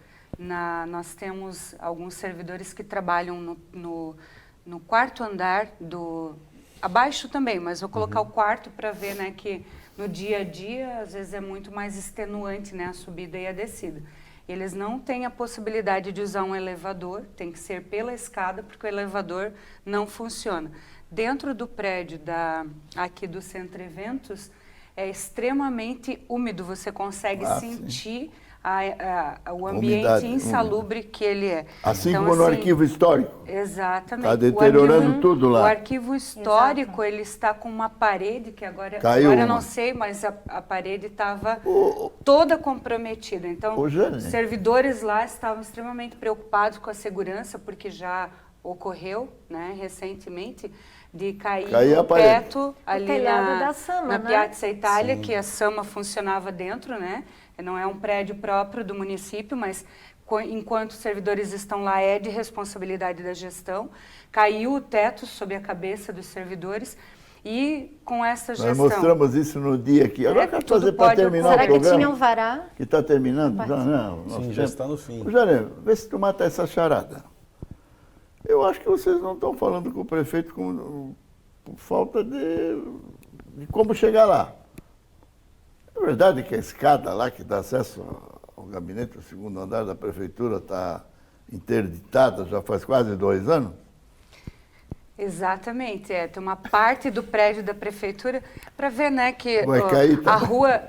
Nós temos alguns servidores que trabalham no quarto andar abaixo também, mas vou colocar o quarto para ver, né, que no dia a dia às vezes é muito mais extenuante, né, a subida e a descida. Eles não têm a possibilidade de usar um elevador, tem que ser pela escada porque o elevador não funciona. Dentro do prédio aqui do Centro Eventos é extremamente úmido, você consegue sentir o ambiente insalubre que ele é. Assim como no arquivo histórico. Exatamente. Está deteriorando tudo lá. O arquivo histórico, ele está com uma parede que agora eu não sei, mas a parede estava toda comprometida. Então, os servidores lá estavam extremamente preocupados com a segurança, porque já ocorreu, né, recentemente, de cair o teto ali da Sama, na Piazza Itália, que a Sama funcionava dentro, né? Não é um prédio próprio do município, mas enquanto os servidores estão lá é de responsabilidade da gestão. Caiu o teto sobre a cabeça dos servidores e com essa gestão... Nós mostramos isso no dia aqui. Agora quero fazer para terminar o programa. Será que tinha um vará? Que está terminando? Não. Sim, já está no fim. Janeiro, vê se tu mata essa charada. Eu acho que vocês não estão falando com o prefeito por falta de como chegar lá. É verdade que a escada lá que dá acesso ao gabinete do segundo andar da prefeitura está interditada já faz quase 2 anos? Exatamente, tem uma parte do prédio da prefeitura para ver, né, que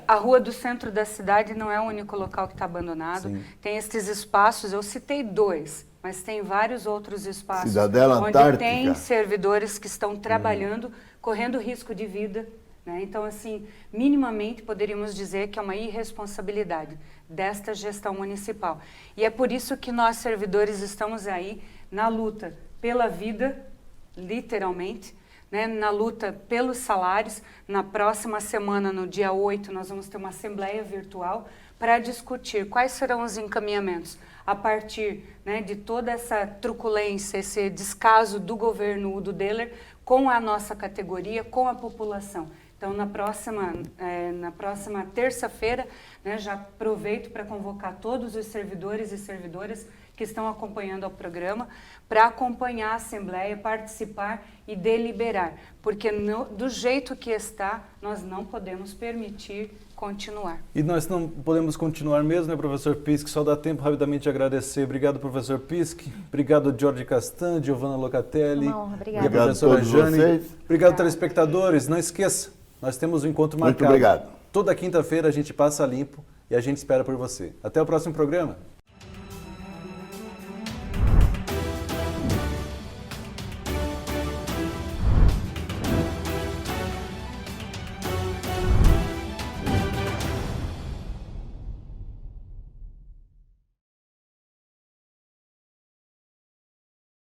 a rua do centro da cidade não é o único local que está abandonado. Sim. Tem esses espaços, eu citei 2, mas tem vários outros espaços Cidadela onde Antártica. Tem servidores que estão trabalhando, correndo risco de vida, né? Então, assim, minimamente poderíamos dizer que é uma irresponsabilidade desta gestão municipal. E é por isso que nós, servidores, estamos aí na luta pela vida, literalmente, né, na luta pelos salários. Na próxima semana, no dia 8, nós vamos ter uma assembleia virtual para discutir quais serão os encaminhamentos a partir, né, de toda essa truculência, esse descaso do governo do Deller com a nossa categoria, com a população. Então, na próxima terça-feira, né, já aproveito para convocar todos os servidores e servidoras que estão acompanhando o programa para acompanhar a Assembleia, participar e deliberar, porque do jeito que está, nós não podemos permitir continuar. E nós não podemos continuar mesmo, né, professor Pisk? Só dá tempo rapidamente de agradecer. Obrigado, professor Pisk. Obrigado, Jorge Castan, Giovanna Locatelli. Uma honra, obrigada. E a professora Jane. Vocês. Obrigado, telespectadores. Não esqueça, nós temos um encontro marcado. Muito obrigado. Toda quinta-feira a gente passa limpo e a gente espera por você. Até o próximo programa.